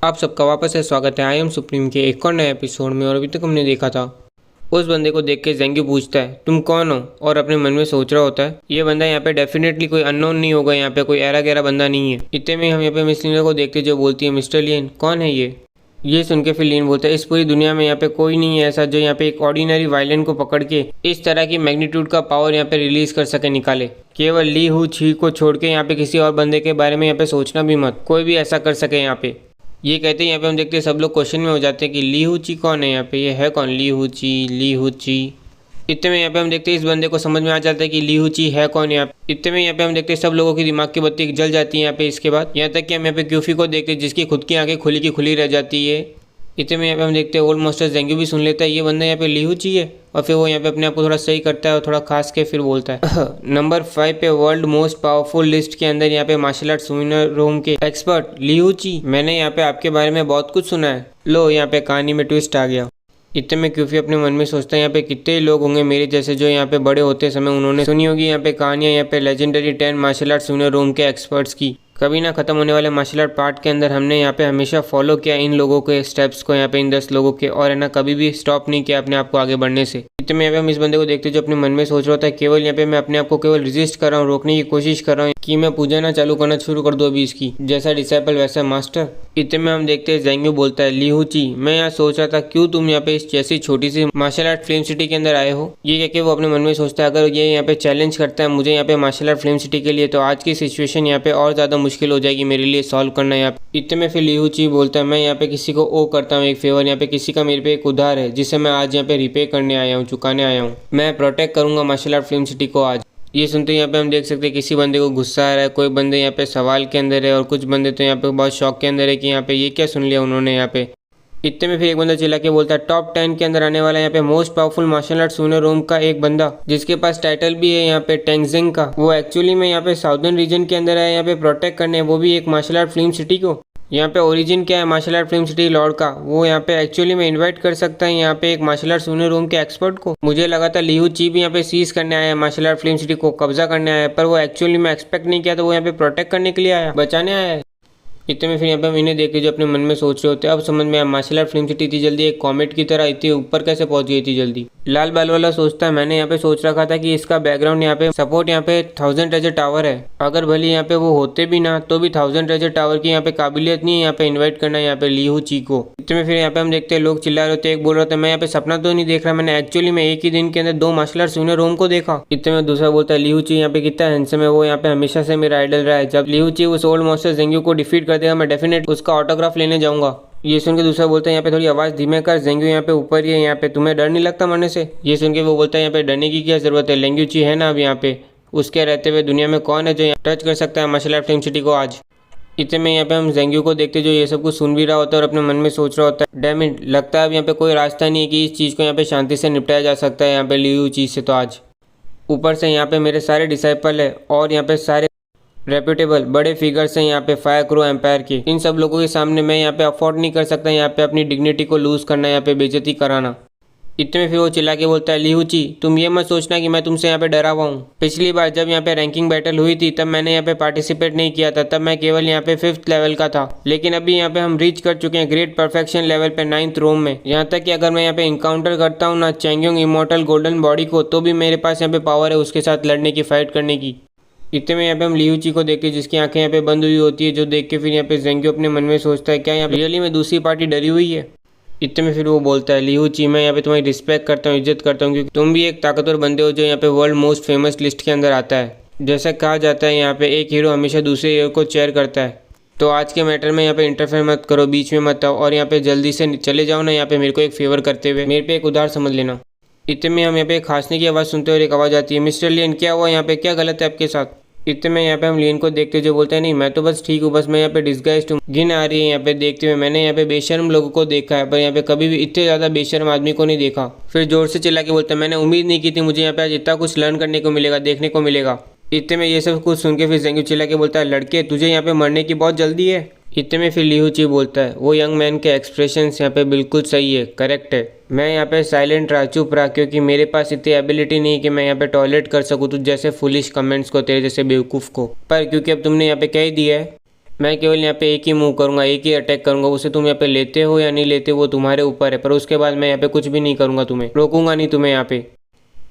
आप सबका वापस से स्वागत है आई एम सुप्रीम के एक और नए एपिसोड में। और अभी तक हमने देखा था उस बंदे को देख के जेंग्यू पूछता है तुम कौन हो, और अपने मन में सोच रहा होता है ये बंदा यहाँ पे डेफिनेटली कोई अननोन नहीं होगा, यहाँ पे कोई एरा गहरा बंदा नहीं है। इतने में हम यहाँ पे मिस लीना को देखते जो बोलती है मिस्टर लियन कौन है ये सुन के फिर लियन बोलता है इस पूरी दुनिया में यहाँ पे कोई नहीं है ऐसा जो यहाँ पे एक ऑर्डिनरी वायलिन को पकड़ के इस तरह की मैग्नीट्यूड का पावर यहाँ पे रिलीज कर सके निकाले। केवल ली हु छी को छोड़ के यहाँ पे किसी और बंदे के बारे में यहाँ पे सोचना भी मत, कोई भी ऐसा कर सके यहाँ पे। ये कहते हैं यहाँ पे हम देखते हैं सब लोग क्वेश्चन में हो जाते हैं कि ली हु ची कौन है, यहाँ पे ये है कौन ली हु ची। इतने में यहाँ पे हम देखते हैं इस बंदे को समझ में आ जाता है कि ली हु ची है कौन यहाँ पे। इतने में यहाँ पे हम देखते हैं सब लोगों की दिमाग की बत्ती जल जाती है यहाँ पे। इसके बाद यहाँ तक कि हम यहाँ पे क्यूफी को देखते हैं जिसकी खुद की आंखें खुली की खुली रह जाती है। इतने में यहाँ पे हम देखते हैं ओल्ड मास्टर जेंग्यू भी सुन लेता है ये बंदा यहाँ पे ली हु ची है, और फिर वो यहाँ पे अपने आप को थोड़ा सही करता है और थोड़ा खास के फिर बोलता है नंबर 5 पे वर्ल्ड मोस्ट पावरफुल लिस्ट के अंदर यहाँ पे मार्शल आर्ट विनर रोम के एक्सपर्ट ली हु ची, मैंने यहाँ पे आपके बारे में बहुत कुछ सुना है। लो यहाँ पे कहानी में ट्विस्ट आ गया। इतने में क्यूफी अपने मन में सोचता है यहाँ पे कितने लोग होंगे मेरे जैसे जो यहाँ पे बड़े होते समय उन्होंने सुनी होगी यहाँ पे कहानियाँ यहाँ पे लेजेंडरी 10 मार्शल आर्ट विनर रोम के एक्सपर्ट्स की। कभी ना खत्म होने वाले मार्शल आर्ट पार्ट के अंदर हमने यहाँ पे हमेशा फॉलो किया इन लोगों के स्टेप्स को, यहाँ पे इन 10 लोगों के, और है ना कभी भी स्टॉप नहीं किया अपने आप को आगे बढ़ने से। इतने में यहाँ पे हम इस बंदे को देखते जो अपने मन में सोच रहा होता है केवल यहाँ पे मैं अपने आप को केवल रेजिस्ट कर रहा हूँ, रोकने की कोशिश कर रहा हूँ कि मैं पूजा ना चालू करना शुरू कर दूँ अभी इसकी, जैसा डिसाइपल वैसा मास्टर। इतने में हम देखते हैं जेंग्यू बोलता है ली हु ची मैं यहाँ सोच रहा था क्यों तुम यहाँ पे इस जैसी छोटी सी मार्शल आर्ट फिल्म सिटी के अंदर आए हो। ये कह के वो अपने मन में सोचता है अगर ये यहाँ पे चैलेंज करता है मुझे यहाँ पे मार्शल आर्ट फिल्म सिटी के लिए तो आज की सिचुएशन यहाँ पे और ज़्यादा मुश्किल हो जाएगी मेरे लिए सॉल्व करना यहाँ पे। इतने में फिर ली हु ची बोलता है मैं यहाँ पे किसी को ओ करता हूँ एक फेवर, यहाँ पे किसी का मेरे पे एक उधार है जिसे मैं आज यहाँ पे रिपे करने आया हूँ, चुकाने आया हूँ। मैं प्रोटेक्ट करूंगा मार्शल आर्ट फिल्म सिटी को आज। ये सुनते यहाँ पे हम देख सकते हैं किसी बंदे को गुस्सा आ रहा है, कोई बंदे यहाँ पे सवाल के अंदर है और कुछ बंदे तो यहाँ पे बहुत शौक के अंदर है कि यहाँ पे ये क्या सुन लिया उन्होंने यहाँ पे। इतने में फिर एक बंदा चिल्ला के बोलता है टॉप 10 के अंदर आने वाला यहाँ पे most powerful martial art winner Rome का एक बंदा जिसके पास टाइटल भी है यहाँ पे टेंगजिंग का, वो एक्चुअली में यहाँ पे साउदर्न रीजन के अंदर है यहाँ पे प्रोटेक्ट करने, वो भी एक मार्शल आर्ट फिल्म सिटी को। यहाँ पे ओरिजिन क्या है martial art film city lord का, वो यहाँ पे एक्चुअली में इनवाइट कर सकता है यहाँ पे एक मार्शल आर्ट विनर रोम के एक्सपर्ट को। मुझे लगा था ली हु ची भी यहाँ पे सीज करने आया है, मार्शल आर्ट फिल्म सिटी को कब्जा करने आया है, पर वो एक्चुअली में एक्सपेक्ट नहीं किया था वो यहाँ पे प्रोटेक्ट करने के लिए आया, बचाने आया है। इतने में फिर यहाँ पे हम इन्हें देख के जो अपने मन में सोच रहे होते हैं अब समझ में आया मार्शल आर्ट फिल्म सिटी इतनी जल्दी एक कॉमेट की तरह इतनी ऊपर कैसे पहुंच गई थी जल्दी। लाल बाल वाला सोचता है मैंने यहाँ पे सोच रखा था कि इसका बैकग्राउंड यहाँ पे सपोर्ट यहाँ पे 1000 ट्रेजर टावर है, अगर भले यहाँ पे वो होते भी ना तो भी 1000 ट्रेजर टावर की यहाँ पे काबिलियत नहीं है यहाँ पे इन्वाइट करना यहाँ पे ली हु ची को। इतने में फिर यहाँ पे हम देखते हैं लोग चिल्ला रहे होते हैं, एक बोल रहा था मैं यहाँ पे सपना तो नहीं देख रहा, मैंने एक्चुअली में एक ही दिन के अंदर 2 मार्शल आर्ट विनर रोम को देखा। इतने में दूसरा बोलता है ली हु ची यहाँ पे कितना हैंडसम है, वो यहाँ पे हमेशा से मेरा आइडल रहा है, जब ली हु ची उस ओल्ड मास्टर जेंग्यू को डिफीट कर देगा मैं डेफिनेट उसका ऑटोग्राफ लेने जाऊंगा। ये सुन के दूसरा बोलता है यहाँ पे थोड़ी आवाज धीमे कर, जेंग्यू यहाँ पे ऊपर ही है, यहाँ पे तुम्हें डर नहीं लगता मरने से। ये सुन के वो बोलता है यहाँ पे डरने की क्या जरूरत है, लेंग्यू ची है ना अब यहाँ पे, उसके रहते हुए दुनिया में कौन है जो यहाँ टच कर सकता है मार्शल आर्ट फिल्म सिटी को आज। इतने में यहाँ पे हम जेंग्यू को देखते जो ये सब कुछ सुन भी रहा होता है और अपने मन में सोच रहा होता है डैम इट, लगता है अब यहाँ पे कोई रास्ता नहीं है कि इस चीज़ को यहाँ पे शांति से निपटाया जा सकता है यहाँ पे ली हु ची से। तो आज ऊपर से यहाँ पे मेरे सारे डिसाइपल है और यहाँ पे सारे रेप्यूटेबल बड़े फिगर्स हैं यहाँ पे फायर क्रू एम्पायर के, इन सब लोगों के सामने मैं यहाँ पे अफोर्ड नहीं कर सकता यहाँ पे अपनी डिग्निटी को लूज करना, यहाँ पे बेइज्जती कराना। इतने में फिर वो चिल्ला के बोलता है ली हु ची तुम ये मत सोचना कि मैं तुमसे यहाँ पे डरा हुआ हूँ, पिछली बार जब यहाँ पे रैंकिंग बैटल हुई थी तब मैंने यहाँ पे पार्टिसिपेट नहीं किया था, तब मैं केवल यहाँ पे 5th लेवल का था, लेकिन अभी यहाँ पे हम रीच कर चुके हैं ग्रेट परफेक्शन लेवल पे 9th रोम में। यहाँ तक कि अगर मैं यहाँ पे इनकाउंटर करता हूँ ना चैंगयोंग इमॉर्टल गोल्डन बॉडी को तो भी मेरे पास यहाँ पे पावर है उसके साथ लड़ने की, फाइट करने की। इतने में यहाँ पे हम ली हु ची को देखते जिसकी आंखें यहाँ पे बंद हुई होती है, जो देख के फिर यहाँ पे जेंग्यू अपने मन में सोचता है क्या यहाँ पे रियली में दूसरी पार्टी डरी हुई है। इतने में फिर वो बोलता है ली हु ची मैं यहाँ पे तुम्हारी रिस्पेक्ट करता हूँ, इज्जत करता हूँ, क्योंकि तुम भी एक ताकतवर बंदे हो जो यहाँ पे वर्ल्ड मोस्ट फेमस लिस्ट के अंदर आता है। जैसा कहा जाता है यहाँ पे एक हीरो हमेशा दूसरे हीरो को चेयर करता है, तो आज के मैटर में यहाँ पे इंटरफेयर मत करो, बीच में मत आओ और यहाँ पे जल्दी से चले जाओ ना यहाँ पे मेरे को एक फेवर करते हुए, मेरे पे एक उधार समझ लेना। इतने में हम यहाँ पे एक खांसने की आवाज़ सुनते हुए एक आवाज़ आती है मिस्टर लियन क्या हुआ यहाँ पे, क्या गलत है आपके साथ। इतने में यहाँ पे हम लियन को देखते जो बोलते हैं नहीं मैं तो बस ठीक हूँ, बस मैं यहाँ पे डिस्गाइज्ड हूँ। घिन आ रही है यहाँ पे देखते हुए, मैंने यहाँ पे बेशर्म लोगों को देखा है पर यहाँ पे कभी भी इतने ज़्यादा बेशर्म आदमी को नहीं देखा। फिर जोर से चिल्ला के बोलते हैं मैंने उम्मीद नहीं की थी मुझे यहाँ पे आज इतना कुछ लर्न करने को मिलेगा, देखने को मिलेगा। इतने में ये सब कुछ सुन के फिर जेंग्यू चिल्ला के बोलता है लड़के तुझे यहाँ पे मरने की बहुत जल्दी है। इतने में फिर ली हु ची बोलता है वो यंग मैन के एक्सप्रेशंस यहाँ पे बिल्कुल सही है, करेक्ट है, मैं यहाँ पे साइलेंट रहा, चुप रहा, क्योंकि मेरे पास इतनी एबिलिटी नहीं कि मैं यहाँ पे टॉयलेट कर सकूँ तुझ जैसे फुलिश कमेंट्स को, तेरे जैसे बेवकूफ़ को। पर क्योंकि अब तुमने यहाँ पे कह ही दिया है मैं केवल यहाँ पे एक ही मूव करूँगा, एक ही अटैक करूँगा, उसे तुम यहाँ पे लेते हो या नहीं लेते वो तुम्हारे ऊपर है, पर उसके बाद मैं यहाँ पे कुछ भी नहीं करूँगा, तुम्हें रोकूंगा नहीं तुम्हें यहाँ पे।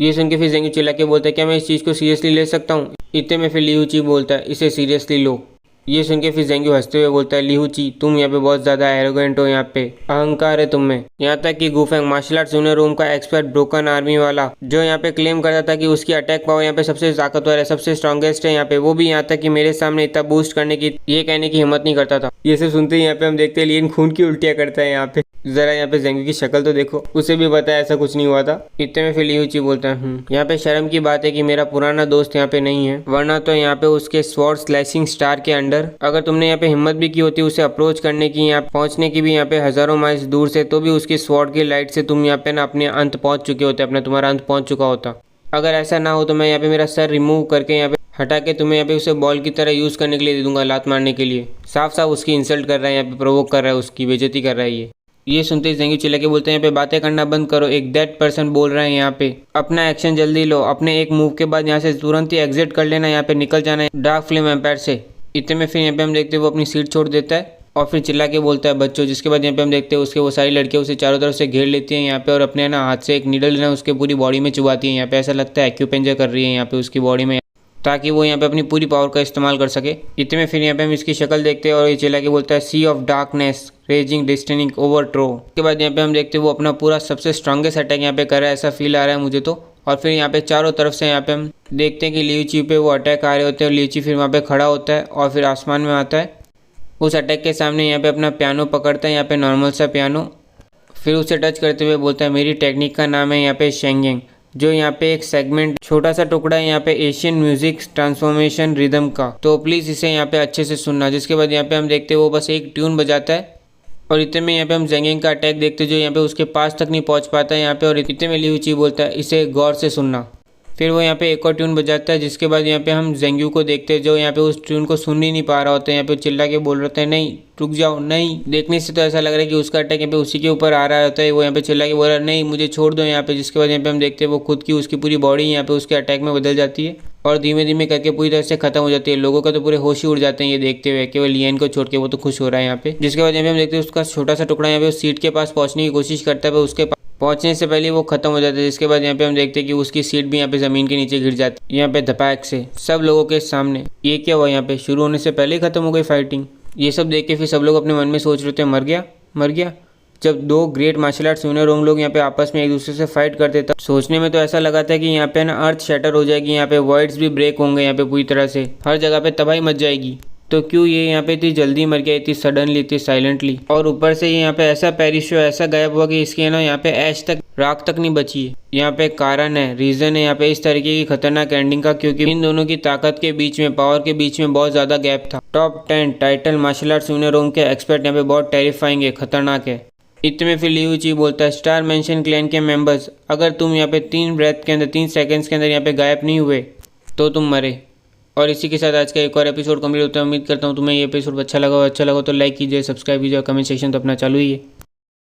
ये सुन के फिर जेंगी चिल्ला के बोलता है क्या मैं इस चीज़ को सीरियसली ले सकता हूँ। इतने में फिर लियू ची बोलता है इसे सीरियसली लो। ये सुन के फिर जेंगी हंसते हुए बोलता है लियू ची तुम यहाँ पे बहुत ज़्यादा एरोगेंट हो, यहाँ पे अहंकार है तुम में। यहाँ तक कि गुफेंग मार्शल आर्ट जूनियर रूम का एक्सपर्ट ब्रोकन आर्मी वाला जो यहाँ पे क्लेम करता था कि उसकी अटैक पावर यहाँ पे सबसे ताकतवर है, सबसे स्ट्रॉन्गेस्ट है यहाँ पे, वो भी यहाँ तक कि मेरे सामने इतना बूस्ट करने की ये कहने की हिम्मत नहीं करता था। ये सब सुनते ही यहाँ पे हम देखते हैं लियन खून की उल्टियाँ करता है। यहाँ पे जरा यहाँ पे जेंगी की शक्ल तो देखो, उसे भी पता है ऐसा कुछ नहीं हुआ था। इतने में फिर लियू ची बोलता है यहाँ पे शर्म की बात है कि मेरा पुराना दोस्त यहाँ पे नहीं है, वरना तो यहाँ पे उसके स्वॉर्ड स्लैशिंग स्टार के अंडर अगर तुमने यहाँ पे हिम्मत भी की होती उसे अप्रोच करने की, यहाँ पहुंचने की भी यहाँ पे हजारों माइल्स दूर से, तो भी उसकी स्वॉर्ड की लाइट से तुम यहाँ पे ना अपने अंत पहुंच चुके होते, अपना तुम्हारा अंत पहुंच चुका होता। अगर ऐसा ना हो तो मैं यहाँ पे मेरा सर रिमूव करके यहाँ पे हटा के तुम्हें यहाँ पे उसे बॉल की तरह यूज करने के लिए दे दूंगा, लात मारने के लिए। साफ साफ उसकी इंसल्ट कर रहा है, यहाँ पे प्रोवोक कर रहा है, उसकी बेइज्जती कर रहा है। ये सुनते ही जेंगी चिल्ला के बोलते हैं यहाँ पे बातें करना बंद करो, एक डेड पर्सन बोल रहे हैं यहाँ पे, अपना एक्शन जल्दी लो, अपने एक मूव के बाद यहाँ से तुरंत ही एग्जिट कर लेना, यहाँ पे निकल जाना है डार्क फ्लेम एम्पायर से। इतने में फिर यहाँ पे हम देखते हैं वो अपनी सीट छोड़ देता है और फिर चिल्ला के बोलता है बच्चों, जिसके बाद यहाँ पे हम देखते हैं उसके वो सारी लड़कियाँ उसे चारों तरफ से घेर लेती हैं यहाँ पे और अपने ना हाथ से एक नीडल ना उसके पूरी बॉडी में चुभाती है। यहाँ पे ऐसा लगता है एक्यूपेंचर कर रही है यहाँ पे उसकी बॉडी में, ताकि वो यहाँ पे अपनी पूरी पावर का इस्तेमाल कर सके। इतने में फिर यहाँ पे हम इसकी शक्ल देखते हैं और ये चिल्ला के बोलता है सी ऑफ डार्कनेस रेजिंग डेस्टिनिंग ओवरथ्रो। उसके बाद यहाँ पे हम देखते हैं वो अपना पूरा सबसे स्ट्रॉन्गेस्ट अटैक यहाँ पे कर रहा है, ऐसा फील आ रहा है मुझे तो। और फिर यहाँ पे चारों तरफ से यहाँ पे हम देखते हैं कि लियू ची पे वो अटैक आ रहे होते हैं और लियू ची फिर वहाँ पे खड़ा होता है और फिर आसमान में आता है। उस अटैक के सामने यहाँ पे अपना पियानो पकड़ता है, यहाँ पे नॉर्मल सा पियानो, फिर उसे टच करते हुए बोलता है मेरी टेक्निक का नाम है यहाँ पे शेंगेंग, जो यहाँ पे एक सेगमेंट छोटा सा टुकड़ा है यहाँ पे एशियन म्यूजिक ट्रांसफॉर्मेशन रिदम का, तो प्लीज़ इसे यहाँ पे अच्छे से सुनना। जिसके बाद यहाँ पे हम देखते हैं वो बस एक ट्यून बजाता है और इतने में यहाँ पे हम जेंगिंग का अटैक देखते हैं जो यहाँ पे उसके पास तक नहीं पहुँच पाता है यहाँ पे, और इतने में लियू ची बोलता है इसे गौर से सुनना। फिर वो यहाँ पे एक और ट्यून बजाता है, जिसके बाद यहाँ पे हम जेंग्यू को देखते हैं जो यहाँ पे उस ट्यून को सुन ही नहीं पा रहा होता है। यहाँ पे चिल्ला के बोल रहे हैं नहीं रुक जाओ, नहीं। देखने से तो ऐसा लग रहा है कि उसका अटैक यहाँ पे उसी के ऊपर आ रहा होता है, वो यहाँ पे चिल्ला के बोल रहा है नहीं मुझे छोड़ दो यहाँ पे। जिसके बाद यहाँ पे हम देखते हैं वो खुद की उसकी पूरी बॉडी यहाँ पे उसके अटैक में बदल जाती है और धीमे धीमे करके पूरी तरह से खत्म हो जाती है। लोगों का तो पूरे होश ही उड़ जाते हैं ये देखते हुए, केवल लियन को छोड़ के, वो तो खुश हो रहा है यहाँ पे। जिसके बाद यहाँ पे हम देखते हैं उसका छोटा सा टुकड़ा यहाँ पे उस सीट के पास पहुंचने की कोशिश करता है, उसके पहुंचने से पहले वो खत्म हो जाता है। जिसके बाद यहाँ पे हम देखते हैं कि उसकी सीट भी यहाँ पे ज़मीन के नीचे गिर जाती है यहाँ पे धपाक से सब लोगों के सामने। ये क्या हुआ, यहाँ पे शुरू होने से पहले ही खत्म हो गई फाइटिंग। ये सब देख के फिर सब लोग अपने मन में सोच रहे थे मर गया मर गया। जब दो ग्रेट मार्शल आर्ट जूनियर हम लोग यहाँ पे आपस में एक दूसरे से फाइट करते थे, सोचने में तो ऐसा लगा था कि यहाँ पे ना अर्थ शैटर हो जाएगी, यहाँ पे वर्ड्स भी ब्रेक होंगे, यहाँ पे पूरी तरह से हर जगह पे तबाही मच जाएगी। तो क्यों ये यहाँ पे इतनी जल्दी मर गया, इतनी सडनली, इतनी साइलेंटली, और ऊपर से ये यहाँ पे ऐसा पेरिश हुआ, ऐसा गायब हुआ कि इसकी ना यहाँ पे ऐश तक राख तक नहीं बची है। यहाँ पे कारण है, रीज़न है यहाँ पे इस तरीके की खतरनाक एंडिंग का, क्योंकि इन दोनों की ताकत के बीच में, पावर के बीच में बहुत ज़्यादा गैप था। Top 10 title martial art junior room के एक्सपर्ट यहाँ पे बहुत टेरिफाइंग है, खतरनाक है। इतने में फिर लियू ची बोलता है स्टार मेंशन क्लैन के मेंबर्स, अगर तुम यहाँ पे 3 ब्रेथ के अंदर 3 सेकंड्स के अंदर यहाँ पे गायब नहीं हुए तो तुम मरे। और इसी के साथ आज का एक और एपिसोड कंप्लीट होता है। उम्मीद करता हूँ तुम्हें ये एपिसोड अच्छा लगा तो लाइक कीजिए, सब्सक्राइब कीजिए और कमेंट सेक्शन तो अपना चालू ही है।